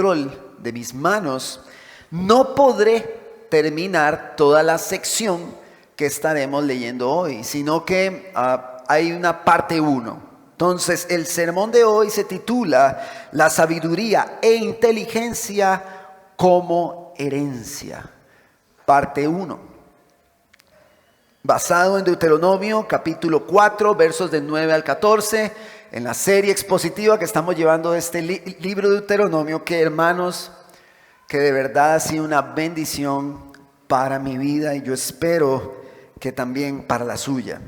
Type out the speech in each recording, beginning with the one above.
control de mis manos, no podré terminar toda la sección que estaremos leyendo hoy, sino que hay una parte 1. Entonces, el sermón de hoy se titula La sabiduría e inteligencia como herencia, parte 1. Basado en Deuteronomio capítulo 4, versos del 9 al 14, en la serie expositiva que estamos llevando de este libro de Deuteronomio, que hermanos, que de verdad ha sido una bendición para mi vida y yo espero que también para la suya.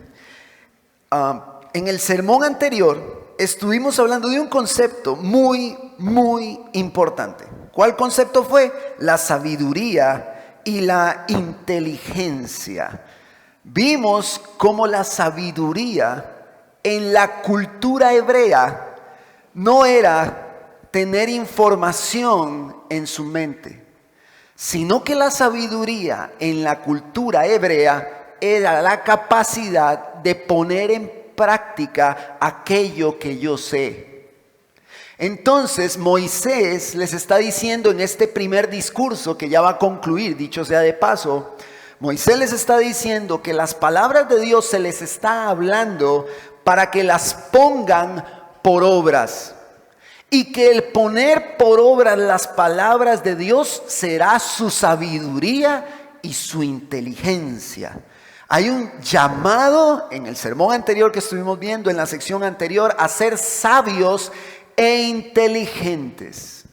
En el sermón anterior estuvimos hablando de un concepto muy importante. ¿Cuál concepto fue? La sabiduría y la inteligencia. Vimos cómo la sabiduría en la cultura hebrea no era tener información en su mente, sino que la sabiduría en la cultura hebrea era la capacidad de poner en práctica aquello que yo sé. Entonces Moisés les está diciendo en este primer discurso que ya va a concluir, dicho sea de paso, Moisés les está diciendo que las palabras de Dios se les está hablando para que las pongan por obras. Y que el poner por obras las palabras de Dios será su sabiduría y su inteligencia. Hay un llamado en el sermón anterior que estuvimos viendo, en la sección anterior, a ser sabios e inteligentes.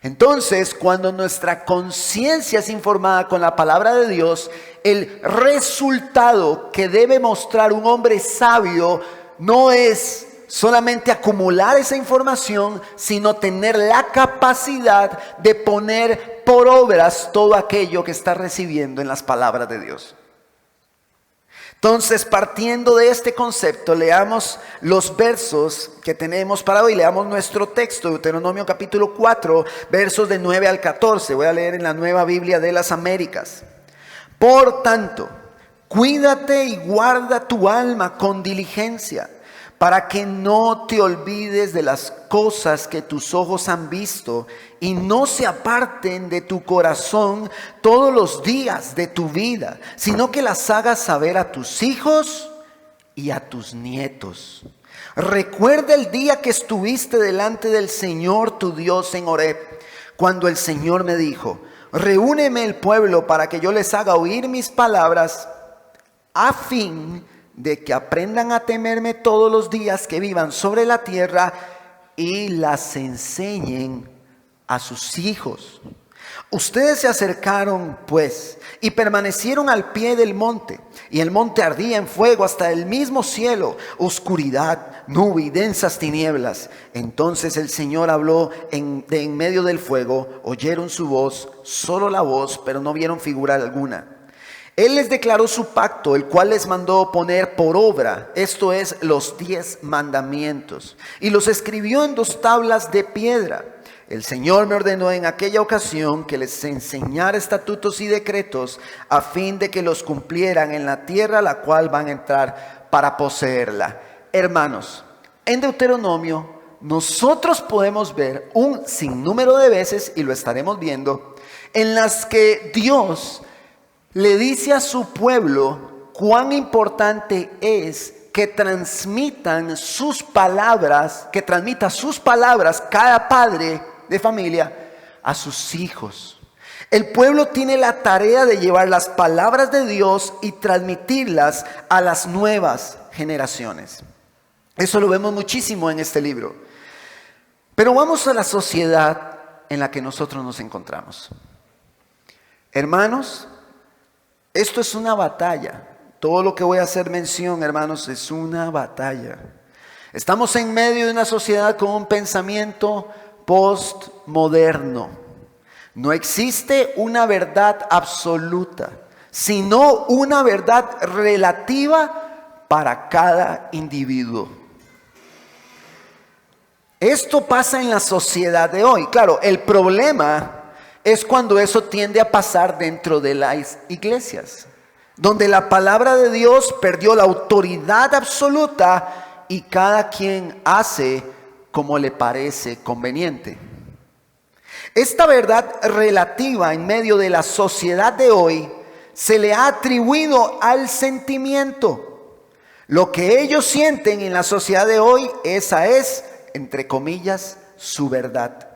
Entonces, cuando nuestra conciencia es informada con la palabra de Dios, el resultado que debe mostrar un hombre sabio no es solamente acumular esa información, sino tener la capacidad de poner por obras todo aquello que está recibiendo en las palabras de Dios. Entonces, partiendo de este concepto, leamos los versos que tenemos para hoy. Leamos nuestro texto, Deuteronomio capítulo 4, versos de 9 al 14. Voy a leer en la Nueva Biblia de las Américas. Por tanto, cuídate y guarda tu alma con diligencia, para que no te olvides de las cosas que tus ojos han visto y no se aparten de tu corazón todos los días de tu vida, sino que las hagas saber a tus hijos y a tus nietos. Recuerda el día que estuviste delante del Señor tu Dios en Horeb, cuando el Señor me dijo: reúneme el pueblo para que yo les haga oír mis palabras, a fin de que aprendan a temerme todos los días que vivan sobre la tierra y las enseñen a sus hijos. Ustedes se acercaron pues y permanecieron al pie del monte, y el monte ardía en fuego hasta el mismo cielo, oscuridad, nube y densas tinieblas. Entonces el Señor habló de en medio del fuego, oyeron su voz, solo la voz, pero no vieron figura alguna. Él les declaró su pacto, el cual les mandó poner por obra, esto es, los 10 mandamientos, y los escribió en 2 tablas de piedra. El Señor me ordenó en aquella ocasión que les enseñara estatutos y decretos, a fin de que los cumplieran en la tierra a la cual van a entrar para poseerla. Hermanos, en Deuteronomio nosotros podemos ver un sinnúmero de veces, y lo estaremos viendo, en las que Dios le dice a su pueblo cuán importante es que transmita sus palabras cada padre de familia a sus hijos. El pueblo tiene la tarea de llevar las palabras de Dios y transmitirlas a las nuevas generaciones. Eso lo vemos muchísimo en este libro. Pero vamos a la sociedad en la que nosotros nos encontramos. Hermanos, esto es una batalla. Todo lo que voy a hacer mención, hermanos, es una batalla. Estamos en medio de una sociedad con un pensamiento postmoderno. No existe una verdad absoluta, sino una verdad relativa para cada individuo. Esto pasa en la sociedad de hoy. Claro, el problema es cuando eso tiende a pasar dentro de las iglesias, donde la palabra de Dios perdió la autoridad absoluta y cada quien hace como le parece conveniente. Esta verdad relativa en medio de la sociedad de hoy se le ha atribuido al sentimiento. Lo que ellos sienten en la sociedad de hoy, esa es, entre comillas, su verdad.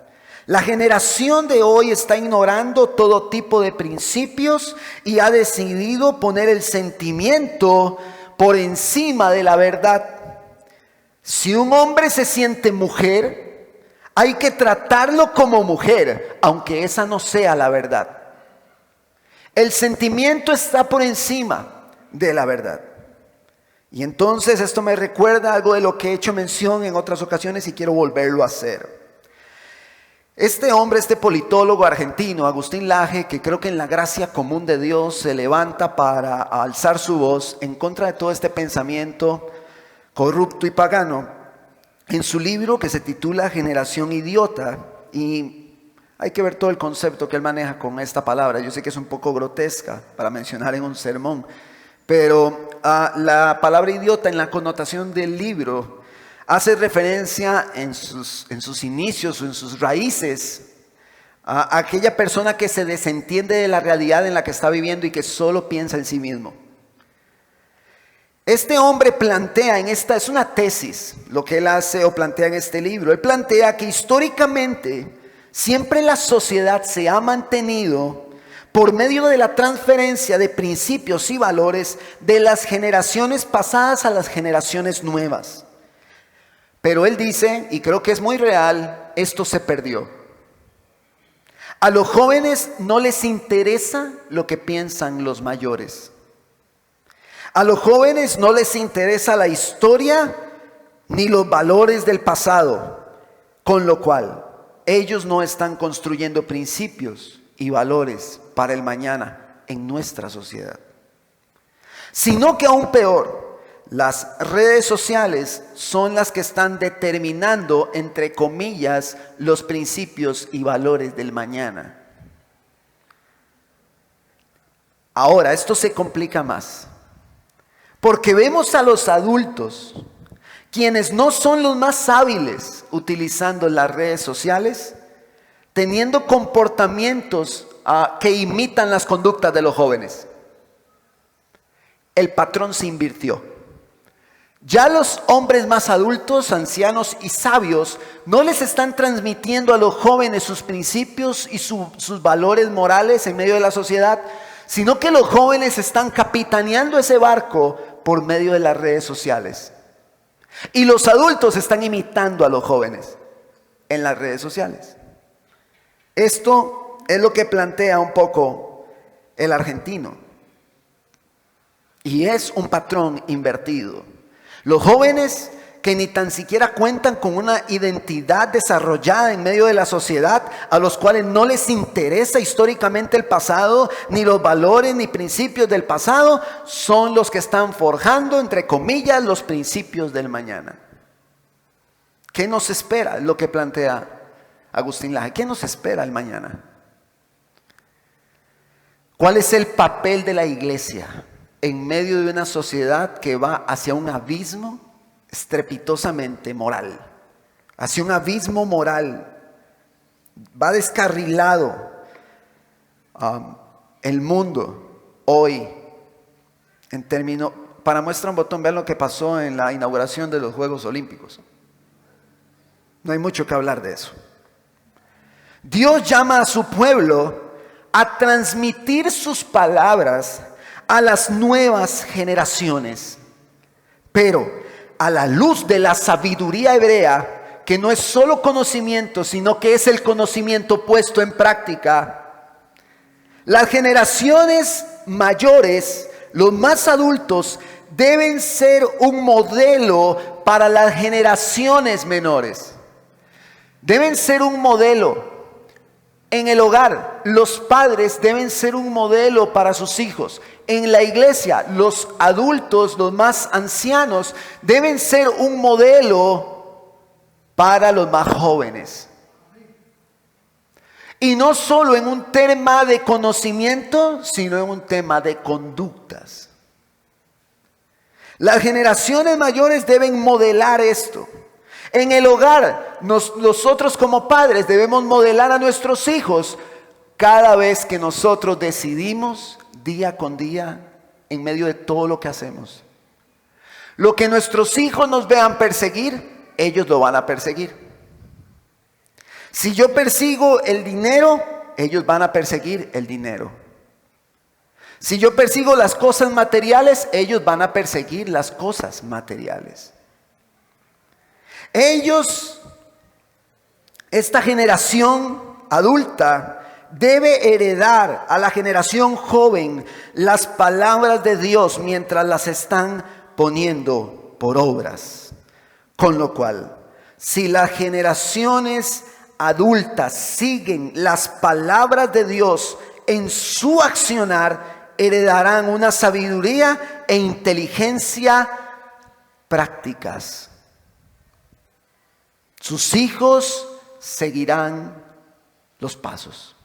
La generación de hoy está ignorando todo tipo de principios y ha decidido poner el sentimiento por encima de la verdad. Si un hombre se siente mujer, hay que tratarlo como mujer, aunque esa no sea la verdad. El sentimiento está por encima de la verdad. Y entonces esto me recuerda algo de lo que he hecho mención en otras ocasiones y quiero volverlo a hacer. Este hombre, este politólogo argentino, Agustín Laje, que creo que en la gracia común de Dios se levanta para alzar su voz en contra de todo este pensamiento corrupto y pagano, en su libro que se titula Generación Idiota, y hay que ver todo el concepto que él maneja con esta palabra. Yo sé que es un poco grotesca para mencionar en un sermón, pero la palabra idiota en la connotación del libro hace referencia en sus inicios o en sus raíces a aquella persona que se desentiende de la realidad en la que está viviendo y que solo piensa en sí mismo. Este hombre plantea es una tesis, lo que él hace o plantea en este libro. Él plantea que históricamente siempre la sociedad se ha mantenido por medio de la transferencia de principios y valores de las generaciones pasadas a las generaciones nuevas. Pero él dice, y creo que es muy real, esto se perdió. A los jóvenes no les interesa lo que piensan los mayores. A los jóvenes no les interesa la historia ni los valores del pasado, con lo cual ellos no están construyendo principios y valores para el mañana en nuestra sociedad. Sino que aún peor, las redes sociales son las que están determinando, entre comillas, los principios y valores del mañana. Ahora, esto se complica más, porque vemos a los adultos, quienes no son los más hábiles utilizando las redes sociales, teniendo comportamientos que imitan las conductas de los jóvenes. El patrón se invirtió. Ya los hombres más adultos, ancianos y sabios no les están transmitiendo a los jóvenes sus principios y sus valores morales en medio de la sociedad, sino que los jóvenes están capitaneando ese barco por medio de las redes sociales. Y los adultos están imitando a los jóvenes en las redes sociales. Esto es lo que plantea un poco el argentino. Y es un patrón invertido. Los jóvenes que ni tan siquiera cuentan con una identidad desarrollada en medio de la sociedad, a los cuales no les interesa históricamente el pasado, ni los valores ni principios del pasado, son los que están forjando, entre comillas, los principios del mañana. ¿Qué nos espera? Es lo que plantea Agustín Laje. ¿Qué nos espera el mañana? ¿Cuál es el papel de la iglesia en medio de una sociedad que va hacia un abismo estrepitosamente moral? Hacia un abismo moral. Va descarrilado el mundo hoy. Para muestra un botón, vean lo que pasó en la inauguración de los Juegos Olímpicos. No hay mucho que hablar de eso. Dios llama a su pueblo a transmitir sus palabras a las nuevas generaciones, pero a la luz de la sabiduría hebrea, que no es solo conocimiento, sino que es el conocimiento puesto en práctica. Las generaciones mayores, los más adultos, deben ser un modelo para las generaciones menores. Deben ser un modelo. En el hogar, los padres deben ser un modelo para sus hijos. En la iglesia, los adultos, los más ancianos, deben ser un modelo para los más jóvenes. Y no solo en un tema de conocimiento, sino en un tema de conductas. Las generaciones mayores deben modelar esto. En el hogar, nosotros como padres debemos modelar a nuestros hijos cada vez que nosotros decidimos, día con día, en medio de todo lo que hacemos. Lo que nuestros hijos nos vean perseguir, ellos lo van a perseguir. Si yo persigo el dinero, ellos van a perseguir el dinero. Si yo persigo las cosas materiales, ellos van a perseguir las cosas materiales. Ellos, esta generación adulta, debe heredar a la generación joven las palabras de Dios mientras las están poniendo por obras. Con lo cual, si las generaciones adultas siguen las palabras de Dios en su accionar, heredarán una sabiduría e inteligencia prácticas. Sus hijos seguirán los pasos.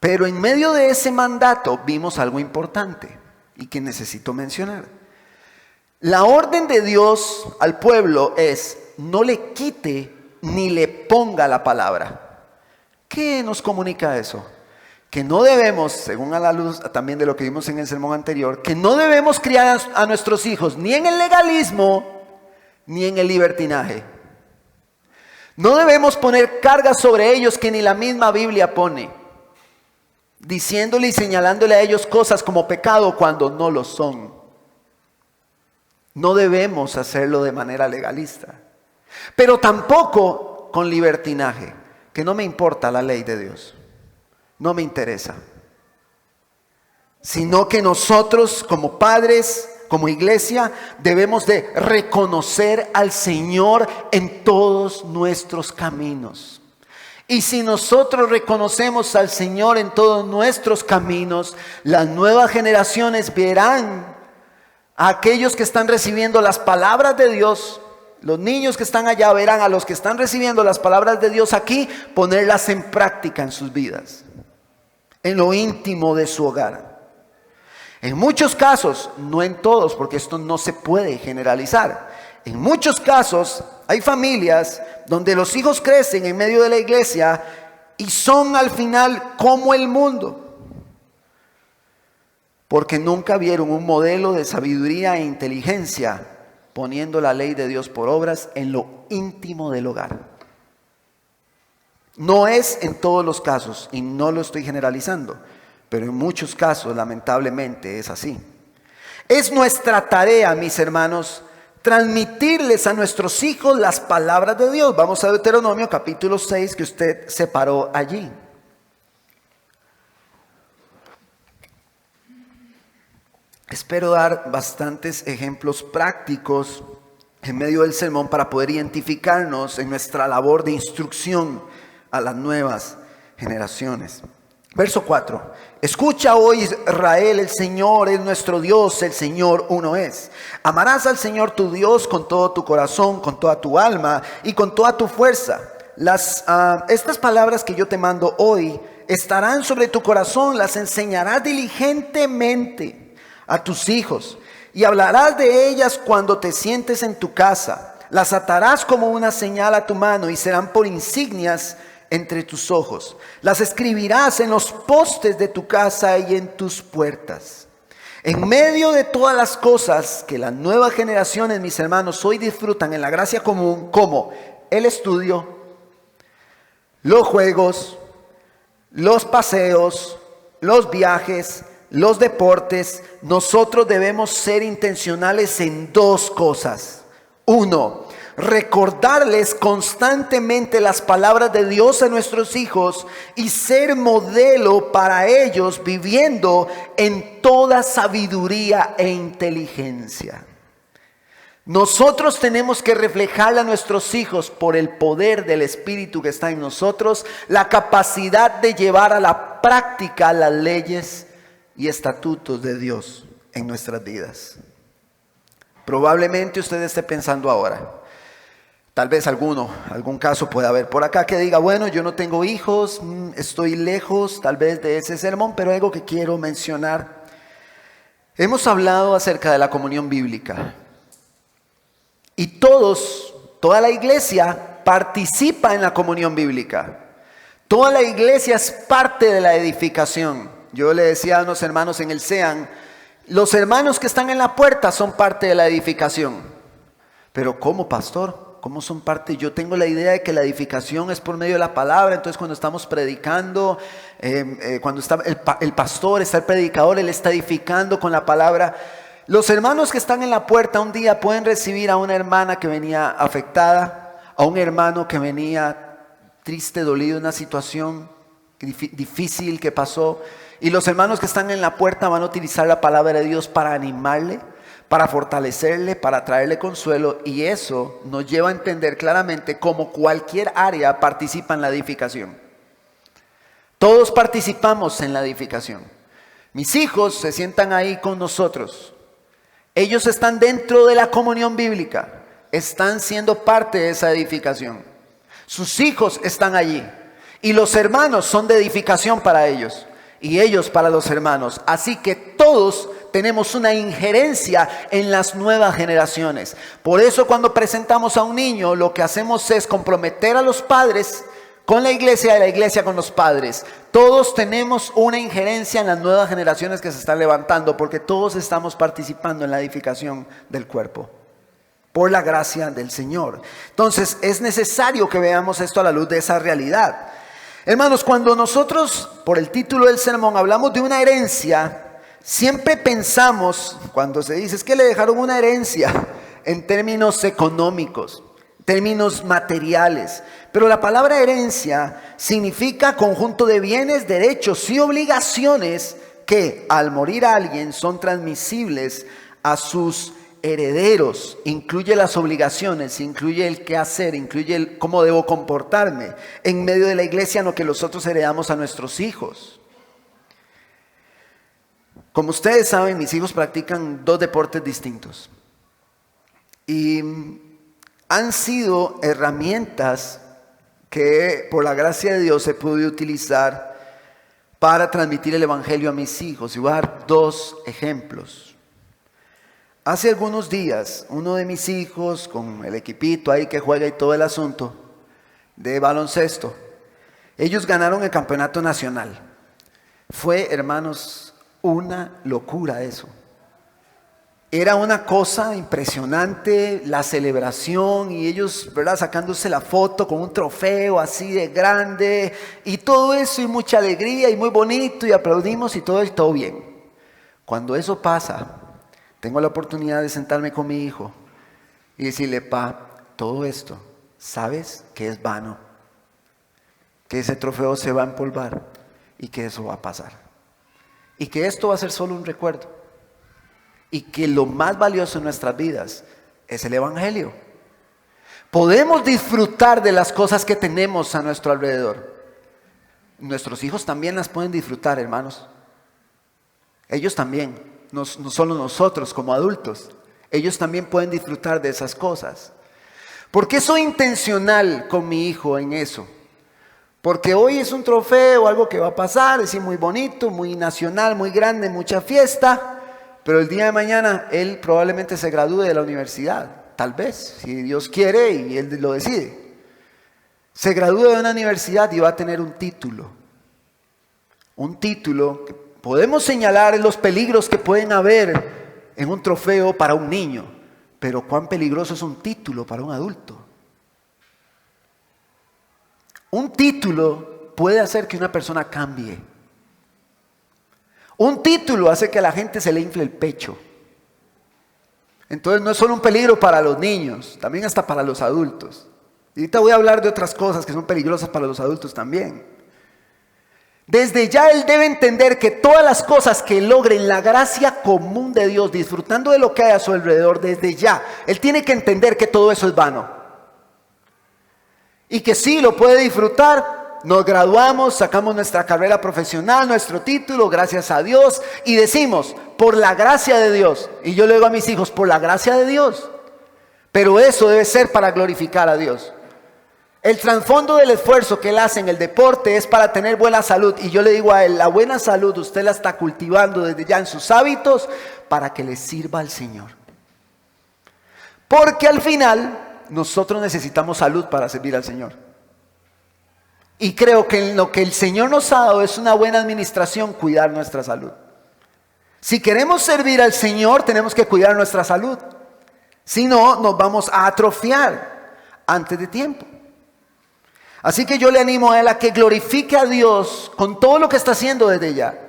Pero en medio de ese mandato vimos algo importante y que necesito mencionar. La orden de Dios al pueblo es: no le quite ni le ponga la palabra. ¿Qué nos comunica eso? Que no debemos, según a la luz también de lo que vimos en el sermón anterior, que no debemos criar a nuestros hijos ni en el legalismo ni en el libertinaje. No debemos poner cargas sobre ellos que ni la misma Biblia pone, diciéndole y señalándole a ellos cosas como pecado cuando no lo son. No debemos hacerlo de manera legalista, pero tampoco con libertinaje, que no me importa la ley de Dios, no me interesa, sino que nosotros como padres, como iglesia, debemos de reconocer al Señor en todos nuestros caminos. Y si nosotros reconocemos al Señor en todos nuestros caminos, las nuevas generaciones verán a aquellos que están recibiendo las palabras de Dios. Los niños que están allá verán a los que están recibiendo las palabras de Dios aquí, ponerlas en práctica en sus vidas, en lo íntimo de su hogar. En muchos casos, no en todos, porque esto no se puede generalizar. En muchos casos hay familias donde los hijos crecen en medio de la iglesia y son al final como el mundo, porque nunca vieron un modelo de sabiduría e inteligencia poniendo la ley de Dios por obras en lo íntimo del hogar. No es en todos los casos, y no lo estoy generalizando, pero en muchos casos lamentablemente es así. Es nuestra tarea, mis hermanos, transmitirles a nuestros hijos las palabras de Dios. Vamos a Deuteronomio capítulo 6 que usted separó allí. Espero dar bastantes ejemplos prácticos en medio del sermón para poder identificarnos en nuestra labor de instrucción a las nuevas generaciones. Verso 4. Escucha hoy, Israel, el Señor es nuestro Dios, el Señor uno es. Amarás al Señor tu Dios con todo tu corazón, con toda tu alma y con toda tu fuerza. Estas palabras que yo te mando hoy estarán sobre tu corazón, las enseñarás diligentemente a tus hijos y hablarás de ellas cuando te sientes en tu casa. Las atarás como una señal a tu mano y serán por insignias entre tus ojos. Las escribirás en los postes de tu casa y en tus puertas. En medio de todas las cosas que las nuevas generaciones, mis hermanos, hoy disfrutan en la gracia común, como el estudio, los juegos, los paseos, los viajes, los deportes, nosotros debemos ser intencionales en dos cosas. Uno, recordarles constantemente las palabras de Dios a nuestros hijos y ser modelo para ellos viviendo en toda sabiduría e inteligencia. Nosotros tenemos que reflejarle a nuestros hijos, por el poder del Espíritu que está en nosotros, la capacidad de llevar a la práctica las leyes y estatutos de Dios en nuestras vidas. Probablemente usted esté pensando ahora, tal vez algún caso pueda haber por acá que diga, bueno, yo no tengo hijos, estoy lejos tal vez de ese sermón, pero algo que quiero mencionar. Hemos hablado acerca de la comunión bíblica. Y toda la iglesia participa en la comunión bíblica. Toda la iglesia es parte de la edificación. Yo le decía a unos hermanos en el SEAN, los hermanos que están en la puerta son parte de la edificación. Pero ¿cómo, pastor? ¿Cómo son parte? Yo tengo la idea de que la edificación es por medio de la palabra. Entonces cuando estamos predicando, cuando está el pastor, está el predicador, él está edificando con la palabra. Los hermanos que están en la puerta un día pueden recibir a una hermana que venía afectada, a un hermano que venía triste, dolido, una situación difícil que pasó. Y los hermanos que están en la puerta van a utilizar la palabra de Dios para animarle, para fortalecerle, para traerle consuelo. Y eso nos lleva a entender claramente cómo cualquier área participa en la edificación. Todos participamos en la edificación. Mis hijos se sientan ahí con nosotros. Ellos están dentro de la comunión bíblica. Están siendo parte de esa edificación. Sus hijos están allí. Y los hermanos son de edificación para ellos. Y ellos para los hermanos. Así que todos tenemos una injerencia en las nuevas generaciones. Por eso cuando presentamos a un niño, lo que hacemos es comprometer a los padres con la iglesia y la iglesia con los padres. Todos tenemos una injerencia en las nuevas generaciones que se están levantando, porque todos estamos participando en la edificación del cuerpo, por la gracia del Señor. Entonces es necesario que veamos esto a la luz de esa realidad. Hermanos, cuando nosotros, por el título del sermón, hablamos de una herencia, siempre pensamos, cuando se dice, es que le dejaron una herencia, en términos económicos, términos materiales. Pero la palabra herencia significa conjunto de bienes, derechos y obligaciones que al morir alguien son transmisibles a sus herederos. Incluye las obligaciones, incluye el qué hacer, incluye el cómo debo comportarme en medio de la iglesia, lo que nosotros heredamos a nuestros hijos. Como ustedes saben, mis hijos practican 2 deportes distintos y han sido herramientas que por la gracia de Dios he podido utilizar para transmitir el evangelio a mis hijos. Y voy a dar 2 ejemplos. Hace algunos días, uno de mis hijos, con el equipito ahí que juega y todo el asunto de baloncesto, ellos ganaron el campeonato nacional. Fue, hermanos, una locura eso. Era una cosa impresionante, la celebración y ellos, ¿verdad?, sacándose la foto con un trofeo así de grande y todo eso y mucha alegría y muy bonito y aplaudimos y todo bien. Cuando eso pasa, tengo la oportunidad de sentarme con mi hijo y decirle, pa, todo esto, ¿sabes que es vano? Que ese trofeo se va a empolvar y que eso va a pasar. Y que esto va a ser solo un recuerdo. Y que lo más valioso en nuestras vidas es el evangelio. Podemos disfrutar de las cosas que tenemos a nuestro alrededor. Nuestros hijos también las pueden disfrutar, hermanos. Ellos también, no solo nosotros como adultos. Ellos también pueden disfrutar de esas cosas. ¿Por qué soy intencional con mi hijo en eso? Porque hoy es un trofeo, algo que va a pasar, es muy bonito, muy nacional, muy grande, mucha fiesta. Pero el día de mañana él probablemente se gradúe de la universidad, tal vez, si Dios quiere y él lo decide. Se gradúe de una universidad y va a tener un título. Un título que podemos señalar los peligros que pueden haber en un trofeo para un niño, pero cuán peligroso es un título para un adulto. Un título puede hacer que una persona cambie. Un título hace que a la gente se le infle el pecho. Entonces no es solo un peligro para los niños, también hasta para los adultos. Y ahorita voy a hablar de otras cosas que son peligrosas para los adultos también. Desde ya él debe entender que todas las cosas que logren la gracia común de Dios, disfrutando de lo que hay a su alrededor, desde ya, él tiene que entender que todo eso es vano. Y que sí, lo puede disfrutar. Nos graduamos, sacamos nuestra carrera profesional, nuestro título, gracias a Dios, y decimos, por la gracia de Dios. Y yo le digo a mis hijos, por la gracia de Dios. Pero eso debe ser para glorificar a Dios. El trasfondo del esfuerzo que él hace en el deporte es para tener buena salud. Y yo le digo a él, la buena salud usted la está cultivando desde ya en sus hábitos para que le sirva al Señor. Porque al final nosotros necesitamos salud para servir al Señor. Y creo que lo que el Señor nos ha dado es una buena administración, cuidar nuestra salud. Si queremos servir al Señor, tenemos que cuidar nuestra salud. Si no, nos vamos a atrofiar antes de tiempo. Así que yo le animo a él a que glorifique a Dios con todo lo que está haciendo desde ya.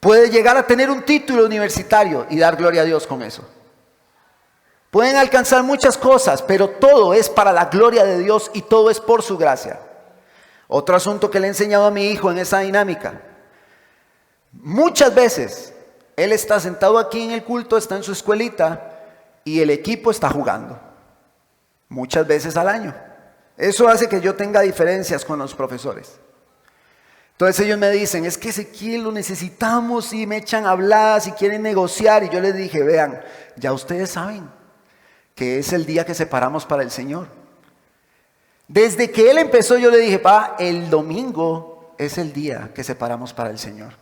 Puede llegar a tener un título universitario y dar gloria a Dios con eso. Pueden alcanzar muchas cosas, pero todo es para la gloria de Dios y todo es por su gracia. Otro asunto que le he enseñado a mi hijo en esa dinámica. Muchas veces él está sentado aquí en el culto, está en su escuelita y el equipo está jugando. Muchas veces al año. Eso hace que yo tenga diferencias con los profesores. Entonces ellos me dicen, es que Ezequiel lo necesitamos, y me echan habladas y quieren negociar. Y yo les dije, vean, ya ustedes saben que es el día que separamos para el Señor. Desde que él empezó yo le dije, pa, el domingo es el día que separamos para el Señor.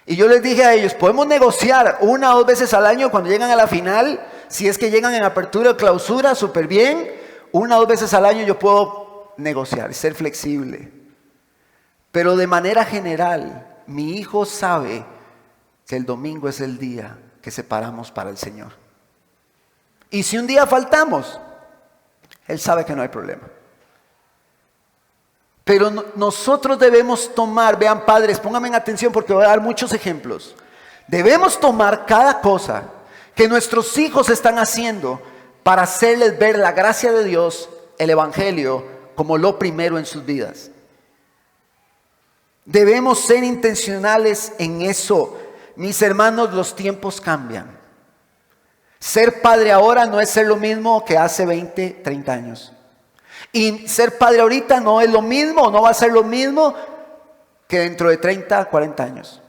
Y yo les dije a ellos, podemos negociar 1 o 2 veces al año cuando llegan a la final. Si es que llegan en apertura o clausura, súper bien. 1 o 2 veces al año yo puedo negociar y ser flexible. Pero de manera general, mi hijo sabe que el domingo es el día que separamos para el Señor. Y si un día faltamos, él sabe que no hay problema. Pero nosotros debemos tomar, vean padres, pónganme en atención porque voy a dar muchos ejemplos. Debemos tomar cada cosa que nuestros hijos están haciendo para hacerles ver la gracia de Dios, el Evangelio, como lo primero en sus vidas. Debemos ser intencionales en eso. Mis hermanos, los tiempos cambian. Ser padre ahora no es ser lo mismo que hace 20, 30 años. Y ser padre ahorita no es lo mismo, no va a ser lo mismo que dentro de 30, 40 años.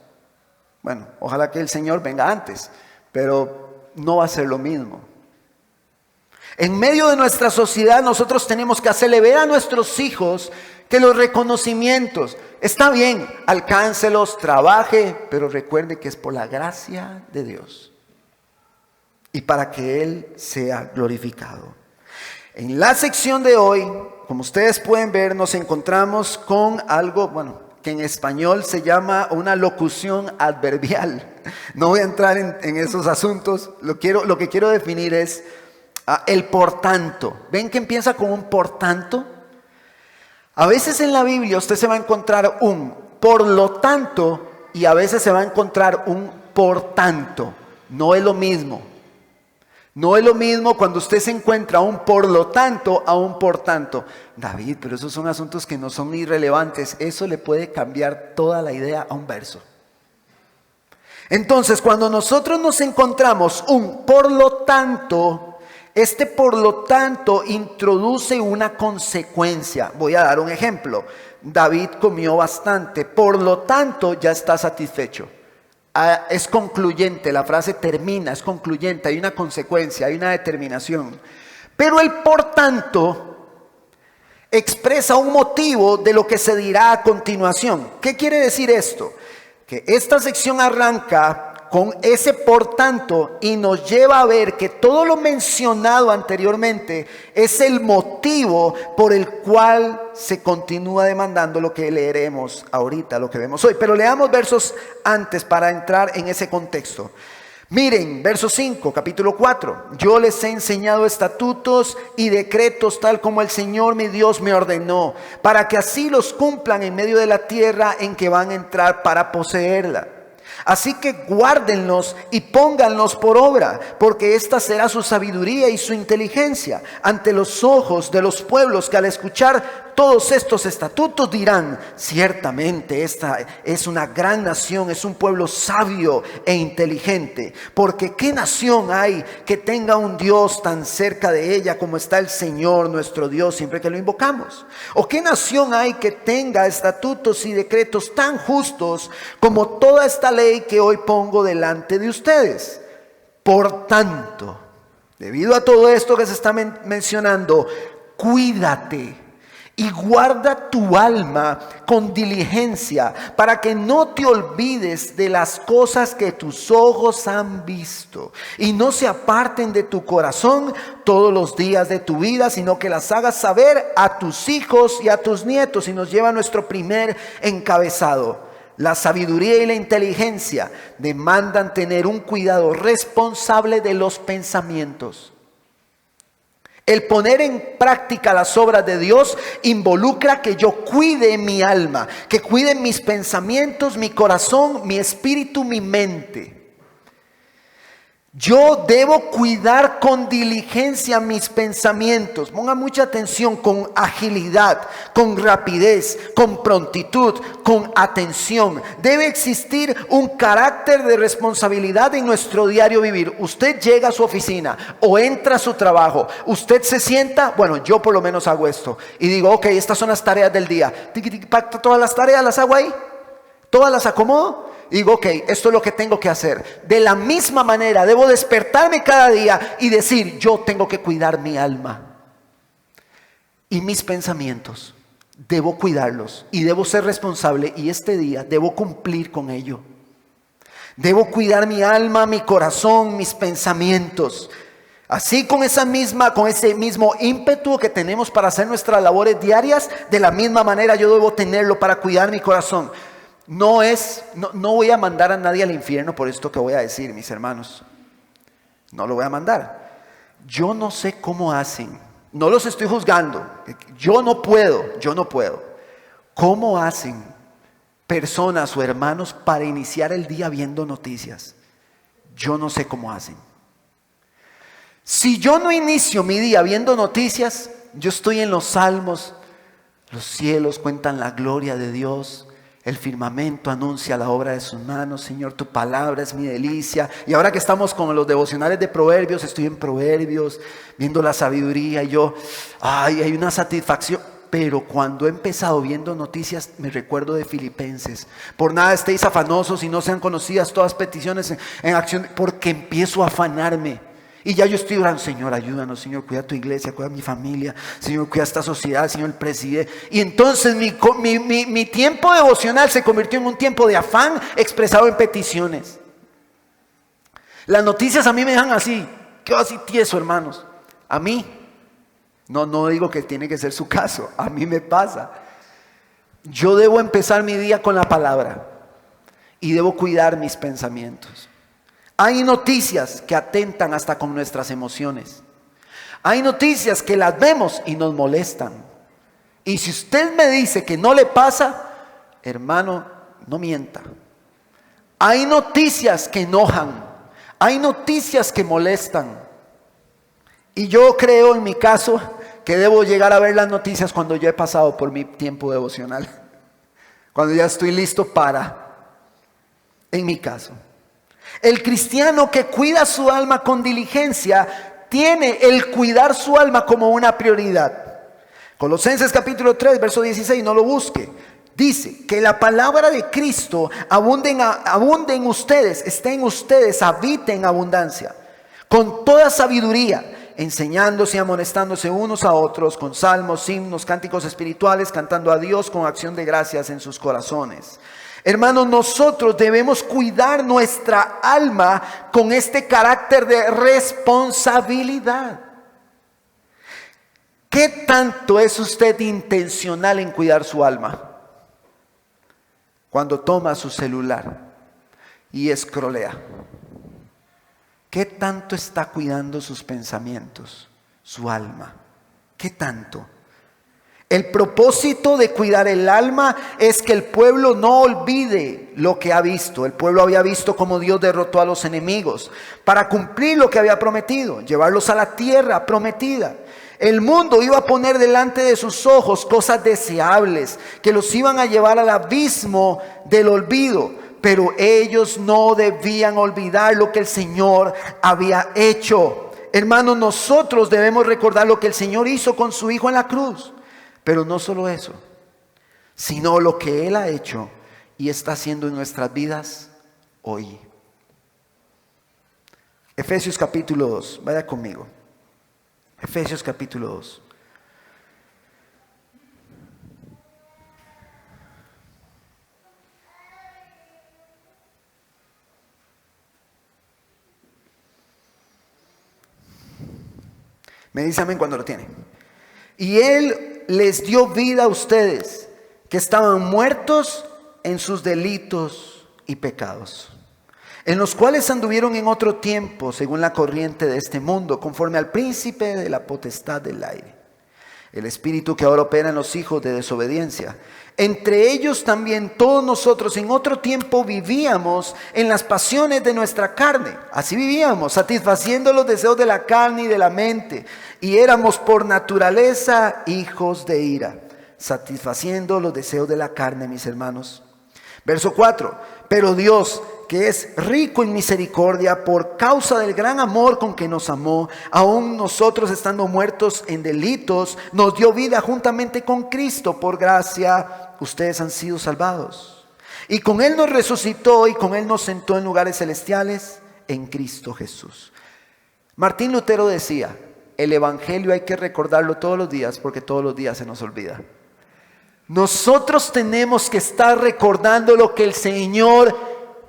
Bueno, ojalá que el Señor venga antes, pero no va a ser lo mismo. En medio de nuestra sociedad nosotros tenemos que hacerle ver a nuestros hijos que los reconocimientos, está bien, alcáncelos, trabaje, pero recuerde que es por la gracia de Dios y para que Él sea glorificado. En la sección de hoy, como ustedes pueden ver, nos encontramos con algo, que en español se llama una locución adverbial. No voy a entrar en esos asuntos. Lo que quiero definir es el por tanto. ¿Ven que empieza con un por tanto? A veces en la Biblia usted se va a encontrar un por lo tanto y a veces se va a encontrar un por tanto. No es lo mismo. No es lo mismo cuando usted se encuentra un por lo tanto a un por tanto. David, pero esos son asuntos que no son irrelevantes. Eso le puede cambiar toda la idea a un verso. Entonces, cuando nosotros nos encontramos un por lo tanto, este por lo tanto introduce una consecuencia. Voy a dar un ejemplo. David comió bastante, por lo tanto ya está satisfecho. Es concluyente, la frase termina, es concluyente, hay una consecuencia, hay una determinación. Pero el por tanto expresa un motivo de lo que se dirá a continuación. ¿Qué quiere decir esto? Que esta sección arranca con ese por tanto y nos lleva a ver que todo lo mencionado anteriormente es el motivo por el cual se continúa demandando lo que leeremos ahorita, lo que vemos hoy. Pero leamos versos antes para entrar en ese contexto. Miren, verso 5, capítulo 4. Yo les he enseñado estatutos y decretos tal como el Señor mi Dios me ordenó, para que así los cumplan en medio de la tierra en que van a entrar para poseerla. Así que guárdenlos y pónganlos por obra, porque esta será su sabiduría y su inteligencia ante los ojos de los pueblos que al escuchar todos estos estatutos dirán: ciertamente esta es una gran nación, es un pueblo sabio e inteligente. Porque ¿qué nación hay que tenga un Dios tan cerca de ella como está el Señor nuestro Dios siempre que lo invocamos? ¿O qué nación hay que tenga estatutos y decretos tan justos como toda esta ley que hoy pongo delante de ustedes? Por tanto, debido a todo esto que se está mencionando, cuídate Y guarda tu alma con diligencia, para que no te olvides de las cosas que tus ojos han visto, y no se aparten de tu corazón todos los días de tu vida, sino que las hagas saber a tus hijos y a tus nietos. Y nos lleva a nuestro primer encabezado. La sabiduría y la inteligencia demandan tener un cuidado responsable de los pensamientos. El poner en práctica las obras de Dios involucra que yo cuide mi alma, que cuide mis pensamientos, mi corazón, mi espíritu, mi mente. Yo debo cuidar con diligencia mis pensamientos. Ponga mucha atención, con agilidad, con rapidez, con prontitud, con atención. Debe existir un carácter de responsabilidad en nuestro diario vivir. Usted llega a su oficina o entra a su trabajo. Usted se sienta, bueno, yo por lo menos hago esto. Y digo, ok, estas son las tareas del día. Todas las tareas las hago ahí. Todas las acomodo. Digo, ok, esto es lo que tengo que hacer. De la misma manera, debo despertarme cada día y decir, yo tengo que cuidar mi alma y mis pensamientos. Debo cuidarlos y debo ser responsable, y este día debo cumplir con ello. Debo cuidar mi alma, mi corazón, mis pensamientos. Así, con ese mismo ímpetu que tenemos para hacer nuestras labores diarias, de la misma manera yo debo tenerlo para cuidar mi corazón. No voy a mandar a nadie al infierno por esto que voy a decir, mis hermanos. No lo voy a mandar. Yo no sé cómo hacen. No los estoy juzgando. Yo no puedo. ¿Cómo hacen personas o hermanos para iniciar el día viendo noticias? Yo no sé cómo hacen. Si yo no inicio mi día viendo noticias, yo estoy en los salmos. Los cielos cuentan la gloria de Dios. El firmamento anuncia la obra de sus manos. Señor, tu palabra es mi delicia. Y ahora que estamos con los devocionales de Proverbios, estoy en Proverbios, viendo la sabiduría, y hay una satisfacción. Pero cuando he empezado viendo noticias, me recuerdo de Filipenses. Por nada estéis afanosos y no sean conocidas todas peticiones en acción, porque empiezo a afanarme. Y ya yo estoy orando, Señor, ayúdanos, Señor, cuida tu iglesia, cuida mi familia, Señor, cuida esta sociedad, Señor, el presidente. Y entonces mi tiempo devocional se convirtió en un tiempo de afán expresado en peticiones. Las noticias a mí me dejan así, quedo así tieso, hermanos. A mí, no digo que tiene que ser su caso, a mí me pasa. Yo debo empezar mi día con la palabra y debo cuidar mis pensamientos. Hay noticias que atentan hasta con nuestras emociones. Hay noticias que las vemos y nos molestan. Y si usted me dice que no le pasa, hermano, no mienta. Hay noticias que enojan. Hay noticias que molestan. Y yo creo, en mi caso, que debo llegar a ver las noticias cuando yo he pasado por mi tiempo devocional. Cuando ya estoy listo en mi caso. El cristiano que cuida su alma con diligencia tiene el cuidar su alma como una prioridad. Colosenses capítulo 3, verso 16, no lo busque. Dice que la palabra de Cristo abunde en ustedes, esté en ustedes, habite en abundancia, con toda sabiduría, enseñándose y amonestándose unos a otros con salmos, himnos, cánticos espirituales, cantando a Dios con acción de gracias en sus corazones. Hermanos, nosotros debemos cuidar nuestra alma con este carácter de responsabilidad. ¿Qué tanto es usted intencional en cuidar su alma? Cuando toma su celular y escrolea. ¿Qué tanto está cuidando sus pensamientos, su alma? ¿Qué tanto? El propósito de cuidar el alma es que el pueblo no olvide lo que ha visto. El pueblo había visto cómo Dios derrotó a los enemigos para cumplir lo que había prometido, llevarlos a la tierra prometida. El mundo iba a poner delante de sus ojos cosas deseables que los iban a llevar al abismo del olvido. Pero ellos no debían olvidar lo que el Señor había hecho. Hermanos, nosotros debemos recordar lo que el Señor hizo con su Hijo en la cruz. Pero no solo eso, sino lo que Él ha hecho y está haciendo en nuestras vidas hoy. Efesios capítulo 2, vaya conmigo. Efesios capítulo 2. Me dice amén cuando lo tiene. Y Él les dio vida a ustedes, que estaban muertos en sus delitos y pecados, en los cuales anduvieron en otro tiempo, según la corriente de este mundo, conforme al príncipe de la potestad del aire, el espíritu que ahora opera en los hijos de desobediencia. Entre ellos también todos nosotros en otro tiempo vivíamos en las pasiones de nuestra carne. Así vivíamos, satisfaciendo los deseos de la carne y de la mente. Y éramos por naturaleza hijos de ira, satisfaciendo los deseos de la carne, mis hermanos. Verso 4. Pero Dios, que es rico en misericordia, por causa del gran amor con que nos amó, aun nosotros estando muertos en delitos, nos dio vida juntamente con Cristo. Por gracia ustedes han sido salvados. Y con Él nos resucitó y con Él nos sentó en lugares celestiales en Cristo Jesús. Martín Lutero decía: el evangelio hay que recordarlo todos los días, porque todos los días se nos olvida. Nosotros tenemos que estar recordando lo que el Señor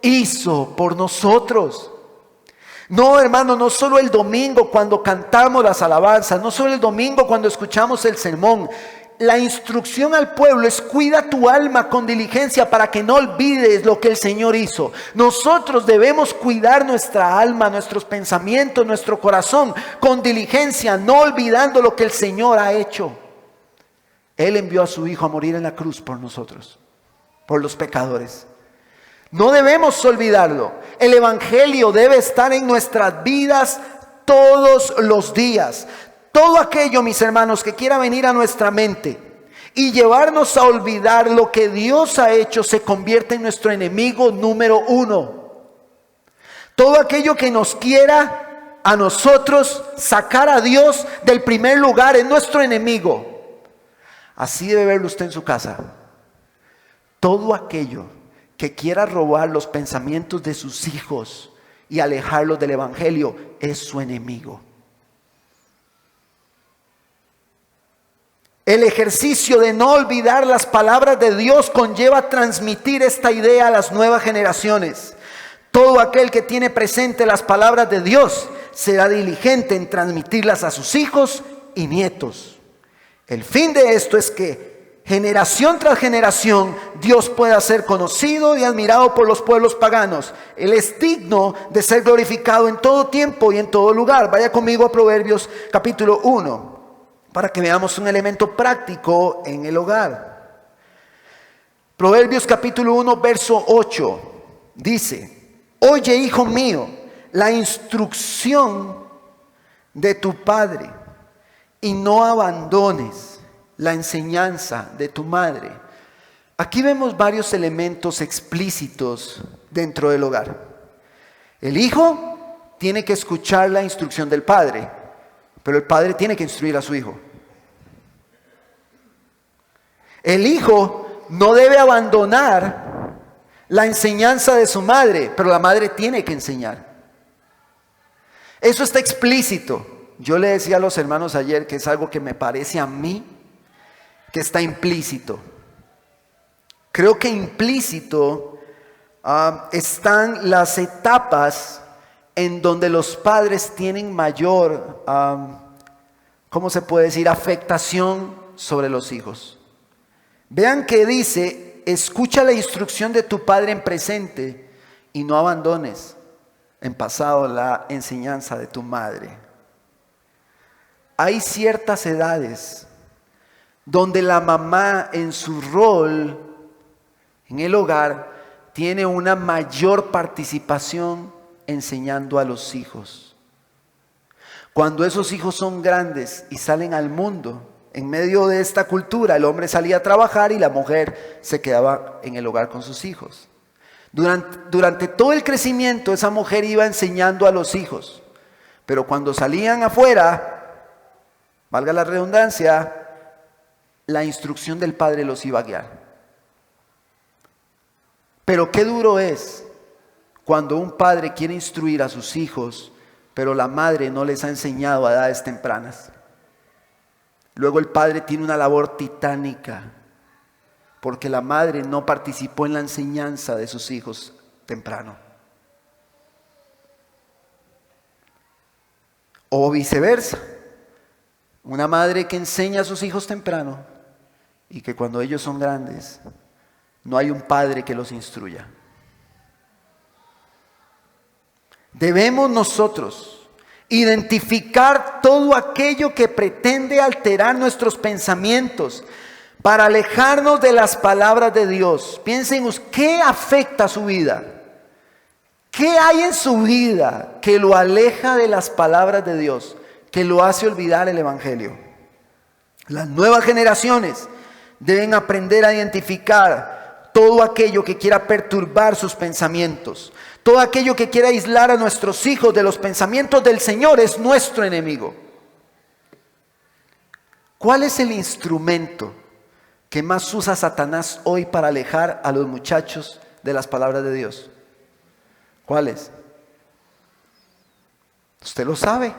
hizo por nosotros. No, hermano, no solo el domingo cuando cantamos las alabanzas, no solo el domingo cuando escuchamos el sermón. La instrucción al pueblo es: cuida tu alma con diligencia para que no olvides lo que el Señor hizo. Nosotros debemos cuidar nuestra alma, nuestros pensamientos, nuestro corazón con diligencia, no olvidando lo que el Señor ha hecho. Él envió a su Hijo a morir en la cruz por nosotros, por los pecadores. No debemos olvidarlo. El evangelio debe estar en nuestras vidas todos los días. Todo aquello, mis hermanos, que quiera venir a nuestra mente y llevarnos a olvidar lo que Dios ha hecho, se convierte en nuestro enemigo número uno. Todo aquello que nos quiera a nosotros sacar a Dios del primer lugar es nuestro enemigo. Así debe verlo usted en su casa. Todo aquello que quiera robar los pensamientos de sus hijos y alejarlos del evangelio es su enemigo. El ejercicio de no olvidar las palabras de Dios conlleva transmitir esta idea a las nuevas generaciones. Todo aquel que tiene presente las palabras de Dios será diligente en transmitirlas a sus hijos y nietos. El fin de esto es que generación tras generación Dios pueda ser conocido y admirado por los pueblos paganos. Él es digno de ser glorificado en todo tiempo y en todo lugar. Vaya conmigo a Proverbios capítulo 1 para que veamos un elemento práctico en el hogar. Proverbios capítulo 1 verso 8 dice: oye, hijo mío, la instrucción de tu padre, y no abandones la enseñanza de tu madre. Aquí vemos varios elementos explícitos dentro del hogar. El hijo tiene que escuchar la instrucción del padre, pero el padre tiene que instruir a su hijo. El hijo no debe abandonar la enseñanza de su madre, pero la madre tiene que enseñar. Eso está explícito. Yo le decía a los hermanos ayer que es algo que me parece a mí que está implícito. Creo que implícito están las etapas en donde los padres tienen mayor, ¿cómo se puede decir?, afectación sobre los hijos. Vean que dice: escucha la instrucción de tu padre en presente y no abandones en pasado la enseñanza de tu madre. Hay ciertas edades donde la mamá en su rol en el hogar tiene una mayor participación enseñando a los hijos. Cuando esos hijos son grandes y salen al mundo, en medio de esta cultura, el hombre salía a trabajar y la mujer se quedaba en el hogar con sus hijos. Durante todo el crecimiento, esa mujer iba enseñando a los hijos, pero cuando salían afuera, valga la redundancia, la instrucción del padre los iba a guiar. Pero qué duro es cuando un padre quiere instruir a sus hijos, pero la madre no les ha enseñado a edades tempranas. Luego el padre tiene una labor titánica, porque la madre no participó en la enseñanza de sus hijos temprano. O viceversa. Una madre que enseña a sus hijos temprano y que cuando ellos son grandes, no hay un padre que los instruya. Debemos nosotros identificar todo aquello que pretende alterar nuestros pensamientos para alejarnos de las palabras de Dios. Piensen, ¿qué afecta su vida? ¿Qué hay en su vida que lo aleja de las palabras de Dios, que lo hace olvidar el Evangelio? Las nuevas generaciones deben aprender a identificar todo aquello que quiera perturbar sus pensamientos. Todo aquello que quiera aislar a nuestros hijos de los pensamientos del Señor es nuestro enemigo. ¿Cuál es el instrumento que más usa Satanás hoy para alejar a los muchachos de las palabras de Dios? ¿Cuál es? Usted lo sabe.